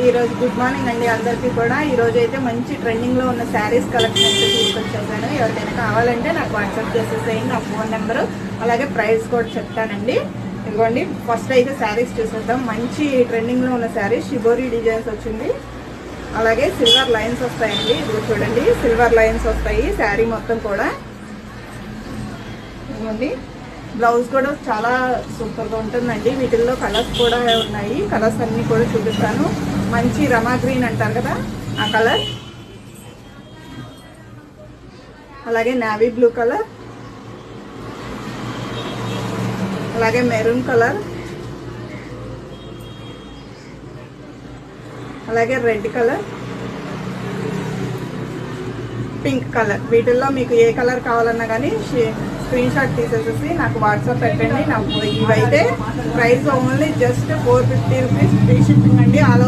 ఈరోజు good morning అండి అందరికీ కూడా. ఈరోజు అయితే మంచి ట్రెండింగ్లో ఉన్న శారీస్ కలెక్షన్ అయితే తీసుకొచ్చేసాను. ఎవరికైనా కావాలంటే నాకు వాట్సాప్ చేసేసేయండి. నా ఫోన్ నెంబరు అలాగే ప్రైస్ కూడా చెప్తానండి. ఇదిగోండి, ఫస్ట్ అయితే శారీస్ చూసేద్దాం. మంచి ట్రెండింగ్లో ఉన్న శారీస్ షిబోరి డిజైన్స్ వచ్చింది. అలాగే సిల్వర్ లైన్స్ వస్తాయండి. ఇది చూడండి, సిల్వర్ లైన్స్ వస్తాయి శారీ మొత్తం కూడా. ఇదిగోండి, బ్లౌజ్ కూడా చాలా సూపర్గా ఉంటుందండి. వీటిల్లో కలర్స్ కూడా ఉన్నాయి. కలర్స్ అన్నీ కూడా చూపిస్తాను. మంచి రమా గ్రీన్ అంటారు కదా, ఆ కలర్. అలాగే నావీ బ్లూ కలర్, అలాగే మెరూన్ కలర్, అలాగే రెడ్ కలర్, పింక్ కలర్. వీటిల్లో మీకు ఏ కలర్ కావాలన్నా కానీ స్క్రీన్ షాట్ తీసేసేసి నాకు వాట్సాప్ పెట్టండి. నాకు ఇవైతే price only just 450 rupees free shipping అండి.